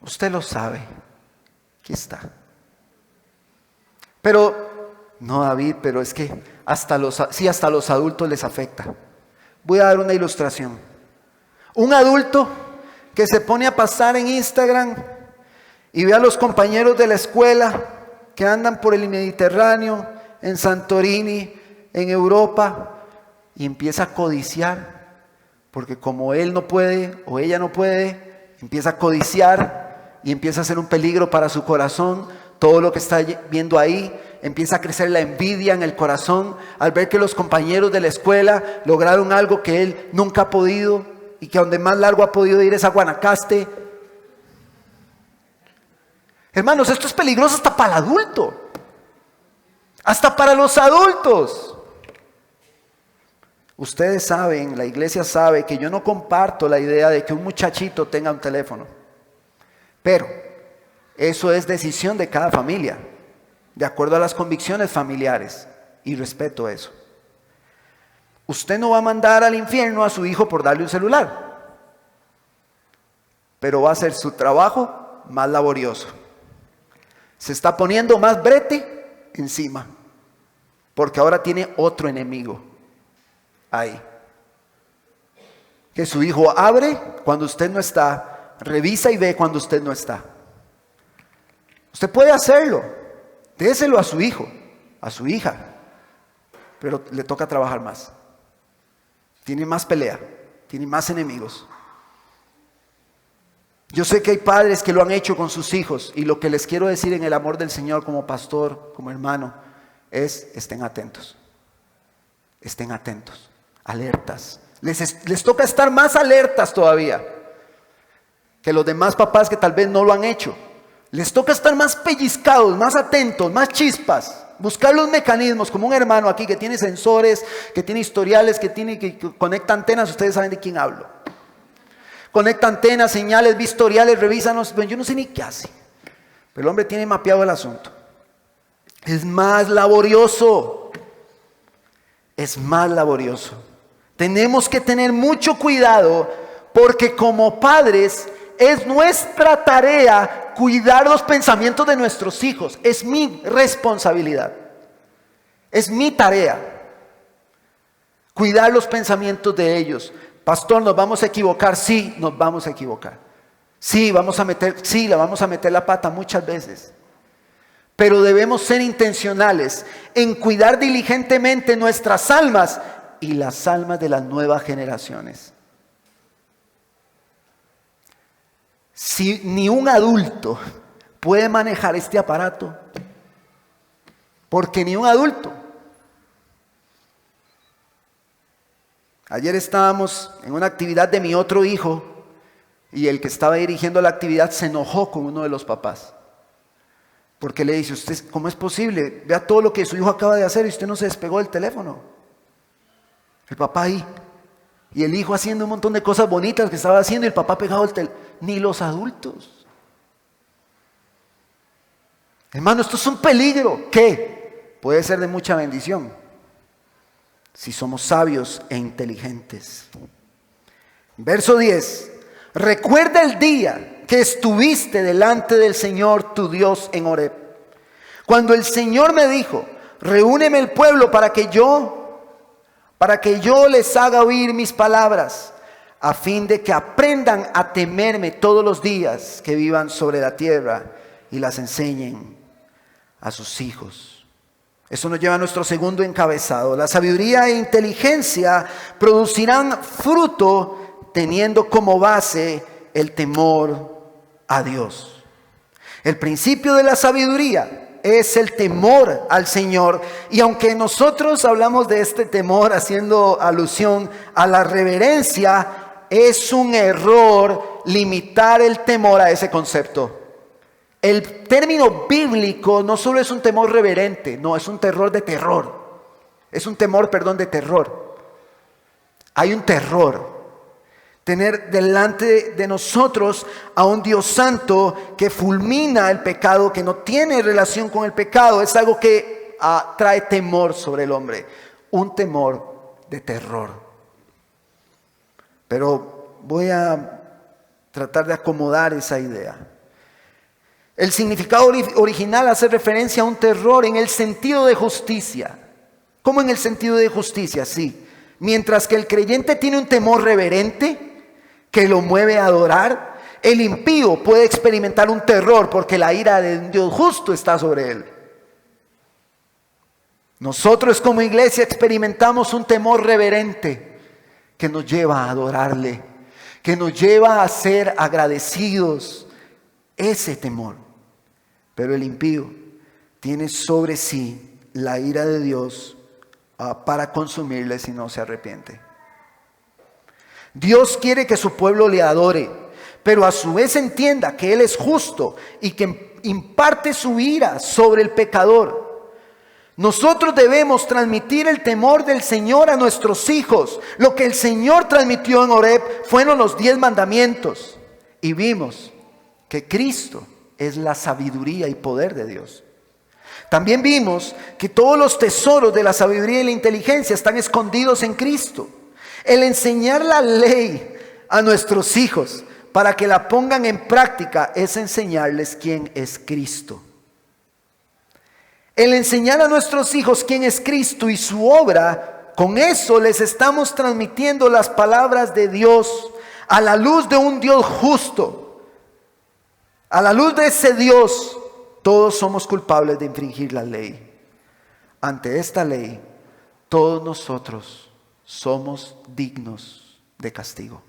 Usted lo sabe. Aquí está. Pero, no, David, pero es que hasta los adultos les afecta. Voy a dar una ilustración. Un adulto que se pone a pasar en Instagram y ve a los compañeros de la escuela que andan por el Mediterráneo, en Santorini, en Europa, y empieza a codiciar, porque como él no puede o ella no puede, empieza a codiciar y empieza a ser un peligro para su corazón. Todo lo que está viendo ahí, empieza a crecer la envidia en el corazón al ver que los compañeros de la escuela lograron algo que él nunca ha podido, y que donde más largo ha podido ir es a Guanacaste. Hermanos, esto es peligroso hasta para el adulto, hasta para los adultos. Ustedes saben, la iglesia sabe que yo no comparto la idea de que un muchachito tenga un teléfono, pero eso es decisión de cada familia, de acuerdo a las convicciones familiares, y respeto eso. Usted no va a mandar al infierno a su hijo por darle un celular, pero va a hacer su trabajo más laborioso. Se está poniendo más brete encima, porque ahora tiene otro enemigo ahí. Que su hijo abre cuando usted no está, revisa y ve cuando usted no está. Usted puede hacerlo, déselo a su hijo, a su hija, pero le toca trabajar más. Tiene más pelea, tiene más enemigos. Yo sé que hay padres que lo han hecho con sus hijos, y lo que les quiero decir en el amor del Señor como pastor, como hermano, es: estén atentos, alertas. Les toca estar más alertas todavía que los demás papás que tal vez no lo han hecho. Les toca estar más pellizcados, más atentos, más chispas. Buscar los mecanismos, como un hermano aquí que tiene sensores, que tiene historiales, que conecta antenas. Ustedes saben de quién hablo. Conecta antenas, señales, historiales, revísanos. Yo no sé ni qué hace, pero el hombre tiene mapeado el asunto. Es más laborioso. Tenemos que tener mucho cuidado, porque como padres es nuestra tarea cuidar los pensamientos de nuestros hijos. Es mi responsabilidad, es mi tarea cuidar los pensamientos de ellos. Pastor, ¿nos vamos a equivocar? Sí, nos vamos a equivocar. Sí, la vamos a meter la pata muchas veces. Pero debemos ser intencionales en cuidar diligentemente nuestras almas y las almas de las nuevas generaciones. Si ni un adulto puede manejar este aparato, porque ni un adulto. Ayer estábamos en una actividad de mi otro hijo, y el que estaba dirigiendo la actividad se enojó con uno de los papás, porque le dice: usted, ¿cómo es posible? Vea todo lo que su hijo acaba de hacer y usted no se despegó del teléfono. El papá ahí, y el hijo haciendo un montón de cosas bonitas que estaba haciendo, y el papá pegado al teléfono. Ni los adultos. Hermano, esto es un peligro que puede ser de mucha bendición si somos sabios e inteligentes. Verso 10. Recuerda el día que estuviste delante del Señor tu Dios en Horeb, cuando el Señor me dijo: reúneme el pueblo para que yo les haga oír mis palabras. a fin de que aprendan a temerme todos los días que vivan sobre la tierra y las enseñen a sus hijos. Eso nos lleva a nuestro segundo encabezado. La sabiduría e inteligencia producirán fruto teniendo como base el temor a Dios. El principio de la sabiduría es el temor al Señor. Y aunque nosotros hablamos de este temor haciendo alusión a la reverencia, es un error limitar el temor a ese concepto. El término bíblico no solo es un temor reverente, no, es un terror de terror. Es un temor, de terror. Hay un terror. Tener delante de nosotros a un Dios santo que fulmina el pecado, que no tiene relación con el pecado, es algo que trae temor sobre el hombre. Un temor de terror. Pero voy a tratar de acomodar esa idea. El significado original hace referencia a un terror en el sentido de justicia. ¿Cómo en el sentido de justicia? Sí. Mientras que el creyente tiene un temor reverente que lo mueve a adorar, el impío puede experimentar un terror porque la ira de un Dios justo está sobre él. Nosotros como iglesia experimentamos un temor reverente que nos lleva a adorarle, que nos lleva a ser agradecidos, ese temor. Pero el impío tiene sobre sí la ira de Dios para consumirle si no se arrepiente. Dios quiere que su pueblo le adore, pero a su vez entienda que Él es justo y que imparte su ira sobre el pecador. Nosotros debemos transmitir el temor del Señor a nuestros hijos. Lo que el Señor transmitió en Horeb fueron los 10 mandamientos. Y vimos que Cristo es la sabiduría y poder de Dios. También vimos que todos los tesoros de la sabiduría y la inteligencia están escondidos en Cristo. El enseñar la ley a nuestros hijos para que la pongan en práctica es enseñarles quién es Cristo. El enseñar a nuestros hijos quién es Cristo y su obra, con eso les estamos transmitiendo las palabras de Dios a la luz de un Dios justo. A la luz de ese Dios, todos somos culpables de infringir la ley. Ante esta ley, todos nosotros somos dignos de castigo.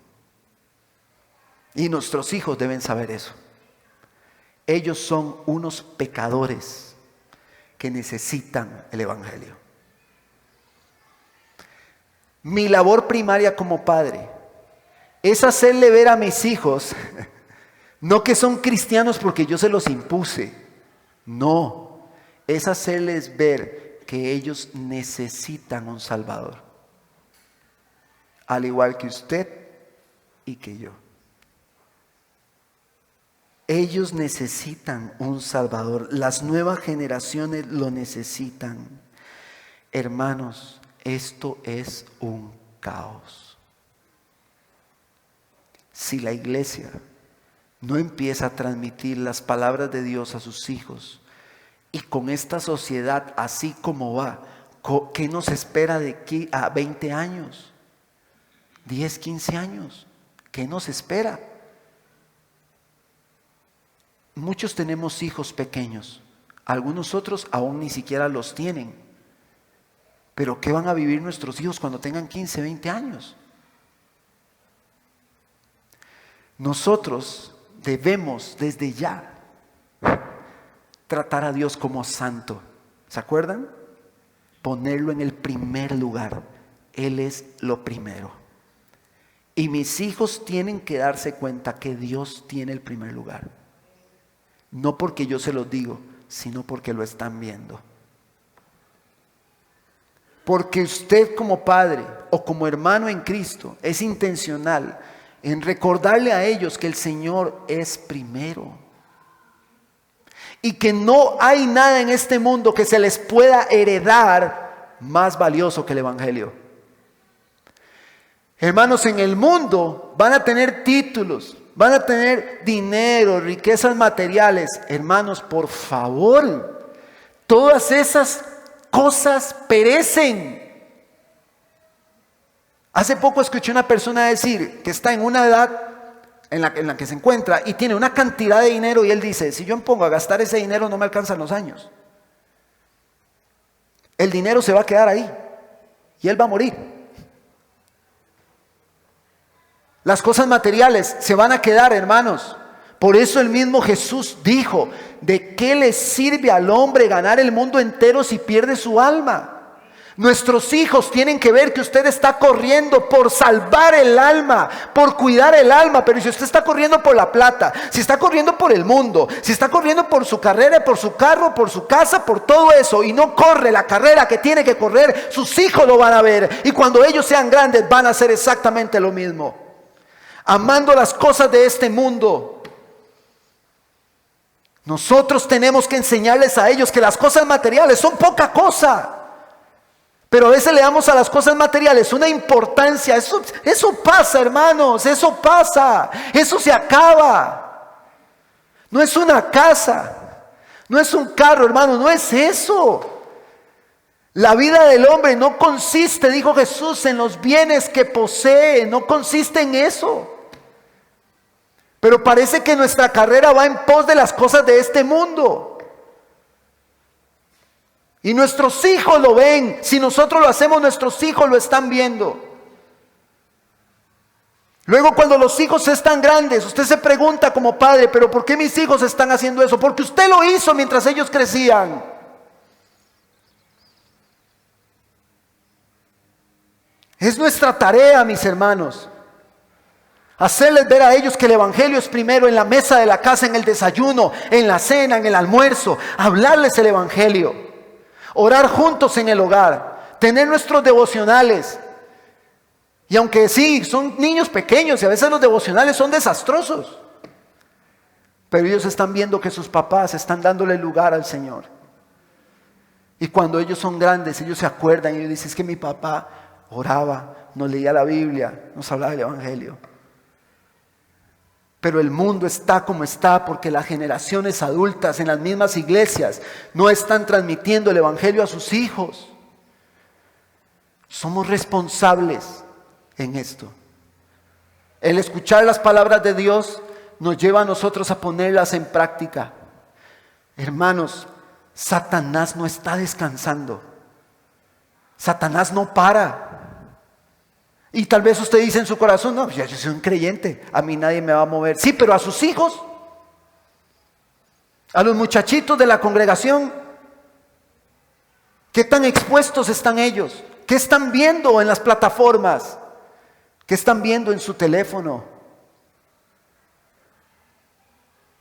Y nuestros hijos deben saber eso. Ellos son unos pecadores que necesitan el Evangelio. Mi labor primaria como padre es hacerle ver a mis hijos, no que son cristianos porque yo se los impuse, no, es hacerles ver que ellos necesitan un Salvador, al igual que usted y que yo. Ellos necesitan un Salvador. Las nuevas generaciones lo necesitan. Hermanos, esto es un caos. Si la iglesia no empieza a transmitir las palabras de Dios a sus hijos, y con esta sociedad así como va, ¿qué nos espera de aquí a 20 años? 10, 15 años. ¿Qué nos espera? Muchos tenemos hijos pequeños, algunos otros aún ni siquiera los tienen. Pero ¿qué van a vivir nuestros hijos cuando tengan 15, 20 años? Nosotros debemos desde ya tratar a Dios como santo. ¿Se acuerdan? Ponerlo en el primer lugar. Él es lo primero. Y mis hijos tienen que darse cuenta que Dios tiene el primer lugar. No porque yo se los digo, sino porque lo están viendo. Porque usted como padre o como hermano en Cristo es intencional en recordarle a ellos que el Señor es primero. Y que no hay nada en este mundo que se les pueda heredar más valioso que el Evangelio. Hermanos, en el mundo van a tener títulos, van a tener dinero, riquezas materiales. Hermanos, por favor, todas esas cosas perecen. Hace poco escuché una persona decir que está en una edad en la que se encuentra y tiene una cantidad de dinero, y él dice: si yo me pongo a gastar ese dinero no me alcanzan los años. El dinero se va a quedar ahí y él va a morir. Las cosas materiales se van a quedar, hermanos. Por eso el mismo Jesús dijo: ¿de qué le sirve al hombre ganar el mundo entero si pierde su alma? Nuestros hijos tienen que ver que usted está corriendo por salvar el alma, por cuidar el alma. Pero si usted está corriendo por la plata, si está corriendo por el mundo, si está corriendo por su carrera, por su carro, por su casa, por todo eso, y no corre la carrera que tiene que correr, sus hijos lo van a ver. Y cuando ellos sean grandes van a hacer exactamente lo mismo, amando las cosas de este mundo. Nosotros tenemos que enseñarles a ellos que las cosas materiales son poca cosa. Pero a veces le damos a las cosas materiales una importancia. Eso pasa, hermanos, eso pasa. Eso se acaba. No es una casa, no es un carro, hermano, no es eso. La vida del hombre no consiste, dijo Jesús, en los bienes que posee. No consiste en eso. Pero parece que nuestra carrera va en pos de las cosas de este mundo. Y nuestros hijos lo ven. Si nosotros lo hacemos, nuestros hijos lo están viendo. Luego, cuando los hijos están grandes, usted se pregunta como padre: ¿pero por qué mis hijos están haciendo eso? Porque usted lo hizo mientras ellos crecían. Es nuestra tarea, mis hermanos, hacerles ver a ellos que el evangelio es primero, en la mesa de la casa, en el desayuno, en la cena, en el almuerzo. Hablarles el evangelio. Orar juntos en el hogar, tener nuestros devocionales. Y aunque sí, son niños pequeños y a veces los devocionales son desastrosos, pero ellos están viendo que sus papás están dándole lugar al Señor. Y cuando ellos son grandes, ellos se acuerdan y ellos dicen: es que mi papá oraba, nos leía la Biblia, nos hablaba del evangelio. Pero el mundo está como está porque las generaciones adultas en las mismas iglesias no están transmitiendo el evangelio a sus hijos. Somos responsables en esto. El escuchar las palabras de Dios nos lleva a nosotros a ponerlas en práctica. Hermanos, Satanás no está descansando. Satanás no para. Y tal vez usted dice en su corazón: no, ya yo soy un creyente, a mí nadie me va a mover. Sí, pero a sus hijos, a los muchachitos de la congregación, ¿qué tan expuestos están ellos? ¿Qué están viendo en las plataformas? ¿Qué están viendo en su teléfono?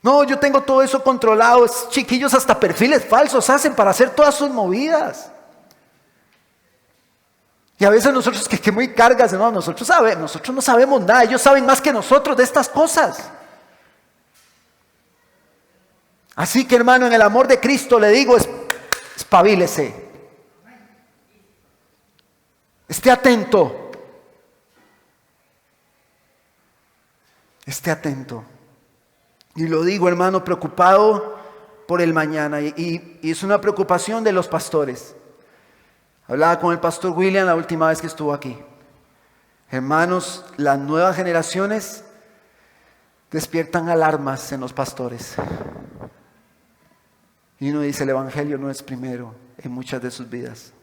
No, yo tengo todo eso controlado. Chiquillos hasta perfiles falsos hacen para hacer todas sus movidas. Y a veces nosotros que muy cargas, no, nosotros no sabemos nada. Ellos saben más que nosotros de estas cosas. Así que, hermano, en el amor de Cristo le digo: espabilese. Esté atento. Esté atento. Y lo digo, hermano, preocupado por el mañana. Y es una preocupación de los pastores. Hablaba con el pastor William la última vez que estuvo aquí. Hermanos, las nuevas generaciones despiertan alarmas en los pastores. Y uno dice: el evangelio no es primero en muchas de sus vidas.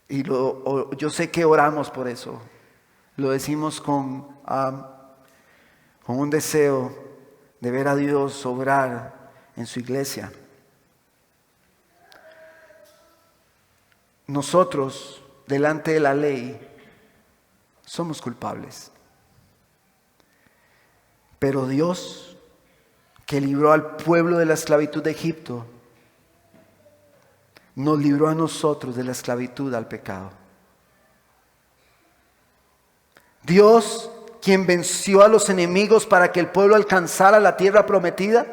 Y yo sé que oramos por eso. Lo decimos con un deseo de ver a Dios obrar en su iglesia. Nosotros, delante de la ley, somos culpables. Pero Dios, que libró al pueblo de la esclavitud de Egipto, nos libró a nosotros de la esclavitud al pecado. Dios, quien venció a los enemigos para que el pueblo alcanzara la tierra prometida,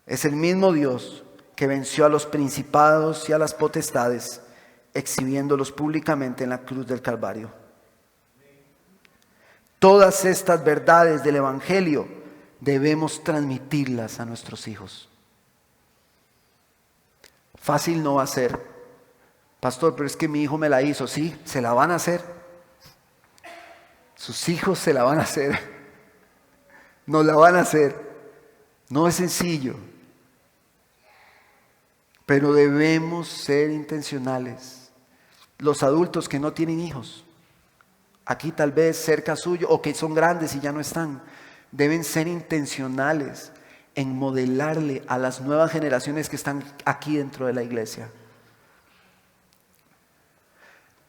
es el mismo Dios que venció a los principados y a las potestades, exhibiéndolos públicamente en la cruz del Calvario. Todas estas verdades del evangelio debemos transmitirlas a nuestros hijos. Fácil no va a ser, Pastor, pero es que mi hijo me la hizo. Sí, se la van a hacer. Sus hijos se la van a hacer. Nos la van a hacer. No es sencillo. Pero debemos ser intencionales. Los adultos que no tienen hijos, aquí tal vez cerca suyo, o que son grandes y ya no están, deben ser intencionales en modelarle a las nuevas generaciones que están aquí dentro de la iglesia.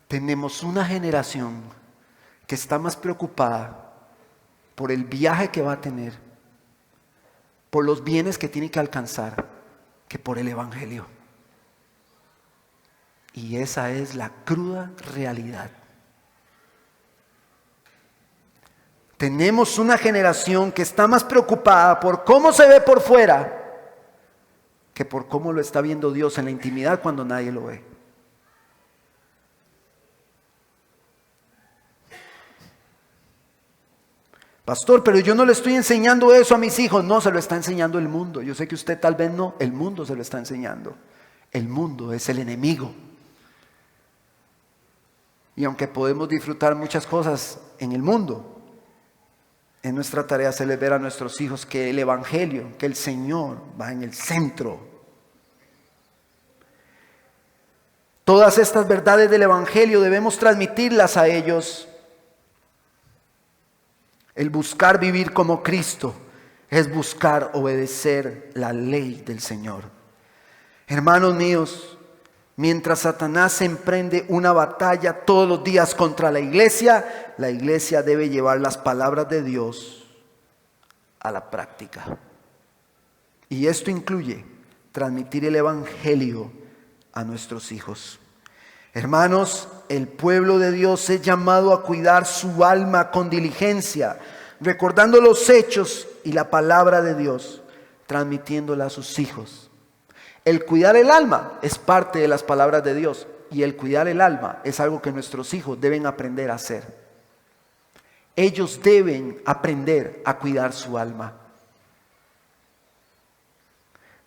Tenemos una generación que está más preocupada por el viaje que va a tener, por los bienes que tiene que alcanzar, que por el evangelio. Y esa es la cruda realidad. Tenemos una generación que está más preocupada por cómo se ve por fuera que por cómo lo está viendo Dios en la intimidad cuando nadie lo ve. Pastor, pero yo no le estoy enseñando eso a mis hijos. No, se lo está enseñando el mundo. Yo sé que usted tal vez no, el mundo se lo está enseñando. El mundo es el enemigo. Y aunque podemos disfrutar muchas cosas en el mundo, en nuestra tarea hacerles ver a nuestros hijos que el evangelio, que el Señor va en el centro. Todas estas verdades del evangelio debemos transmitirlas a ellos. El buscar vivir como Cristo es buscar obedecer la ley del Señor. Hermanos míos, mientras Satanás emprende una batalla todos los días contra la iglesia debe llevar las palabras de Dios a la práctica. Y esto incluye transmitir el evangelio a nuestros hijos. Hermanos, el pueblo de Dios es llamado a cuidar su alma con diligencia, recordando los hechos y la palabra de Dios, transmitiéndola a sus hijos. El cuidar el alma es parte de las palabras de Dios, y el cuidar el alma es algo que nuestros hijos deben aprender a hacer. Ellos deben aprender a cuidar su alma.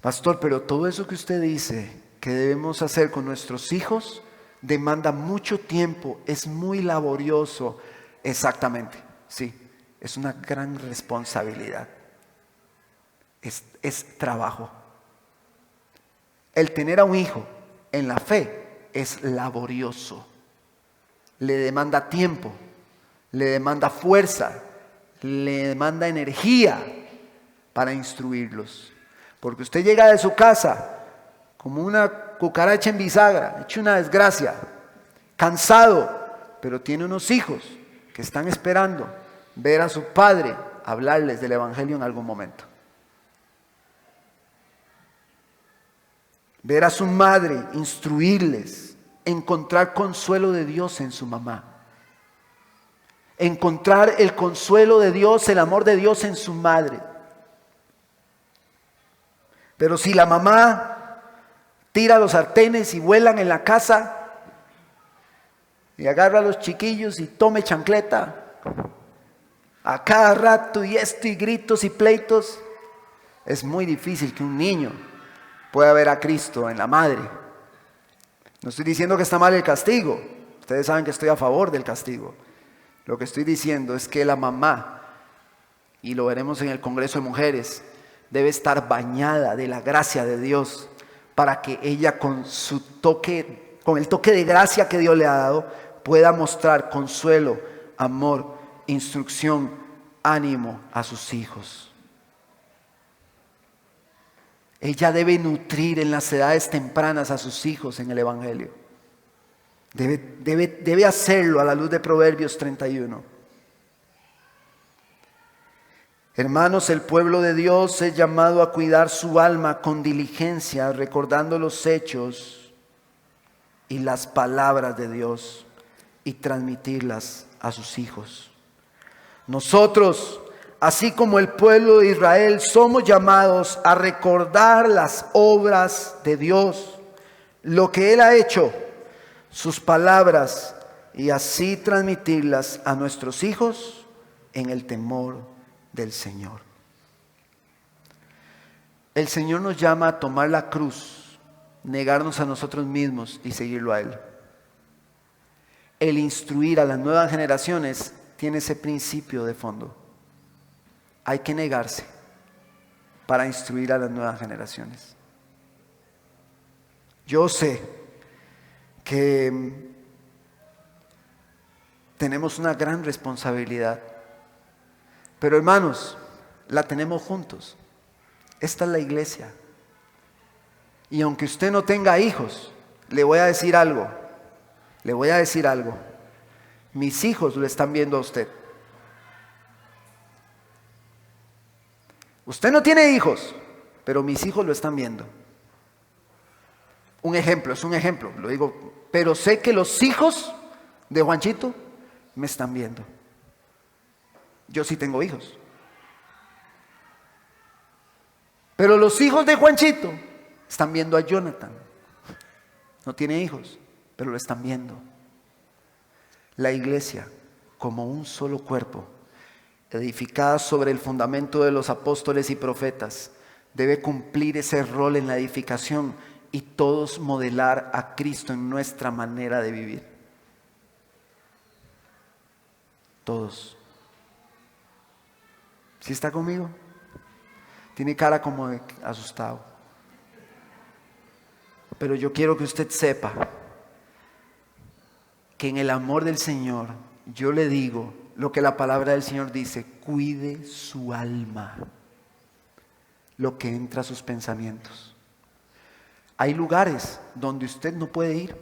Pastor, pero todo eso que usted dice que debemos hacer con nuestros hijos demanda mucho tiempo, es muy laborioso. Exactamente, sí, es una gran responsabilidad. Es trabajo. El tener a un hijo en la fe es laborioso. Le demanda tiempo, le demanda fuerza, le demanda energía para instruirlos. Porque usted llega de su casa como una cucaracha en bisagra, hecho una desgracia, cansado, pero tiene unos hijos que están esperando ver a su padre hablarles del evangelio en algún momento. Ver a su madre instruirles, encontrar consuelo de Dios en su mamá. Encontrar el consuelo de Dios, el amor de Dios en su madre. Pero si la mamá tira los sartenes y vuelan en la casa y agarra a los chiquillos y tome chancleta a cada rato y esto y gritos y pleitos, es muy difícil que un niño pueda ver a Cristo en la madre. No estoy diciendo que está mal el castigo. Ustedes saben que estoy a favor del castigo. Lo que estoy diciendo es que la mamá, y lo veremos en el Congreso de Mujeres, debe estar bañada de la gracia de Dios para que ella con el toque de gracia que Dios le ha dado, pueda mostrar consuelo, amor, instrucción, ánimo a sus hijos. Ella debe nutrir en las edades tempranas a sus hijos en el evangelio. Debe hacerlo a la luz de Proverbios 31. Hermanos, el pueblo de Dios es llamado a cuidar su alma con diligencia, recordando los hechos y las palabras de Dios y transmitirlas a sus hijos. Nosotros, así como el pueblo de Israel, somos llamados a recordar las obras de Dios, lo que Él ha hecho, sus palabras, y así transmitirlas a nuestros hijos en el temor del Señor. El Señor nos llama a tomar la cruz negarnos a nosotros mismos y seguirlo a Él. El instruir a las nuevas generaciones tiene ese principio de fondo. Hay que negarse para instruir a las nuevas generaciones. Yo sé que tenemos una gran responsabilidad, pero hermanos, la tenemos juntos. Esta es la iglesia. Y aunque usted no tenga hijos, le voy a decir algo. Mis hijos lo están viendo a usted. Usted no tiene hijos, pero mis hijos lo están viendo. Es un ejemplo, lo digo, pero sé que los hijos de Juanchito me están viendo. Yo sí tengo hijos. Pero los hijos de Juanchito están viendo a Jonathan. No tiene hijos, pero lo están viendo. La iglesia, como un solo cuerpo, edificada sobre el fundamento de los apóstoles y profetas, debe cumplir ese rol en la edificación y todos modelar a Cristo en nuestra manera de vivir. Todos. ¿Sí está conmigo? Tiene cara como de asustado. Pero yo quiero que usted sepa que en el amor del Señor, yo le digo lo que la palabra del Señor dice: cuide su alma, lo que entra a sus pensamientos. Hay lugares donde usted no puede ir.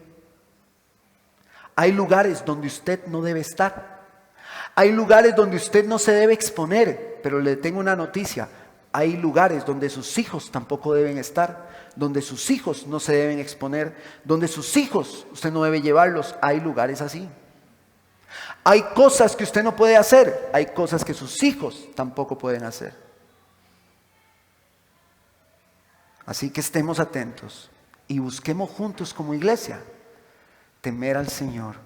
Hay lugares donde usted no debe estar. Hay lugares donde usted no se debe exponer. Pero le tengo una noticia: hay lugares donde sus hijos tampoco deben estar, donde sus hijos no se deben exponer, donde sus hijos usted no debe llevarlos. Hay lugares así. Hay cosas que usted no puede hacer, hay cosas que sus hijos tampoco pueden hacer. Así que estemos atentos y busquemos juntos como iglesia temer al Señor,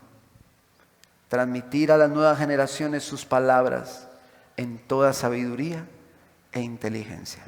transmitir a las nuevas generaciones sus palabras en toda sabiduría e inteligencia.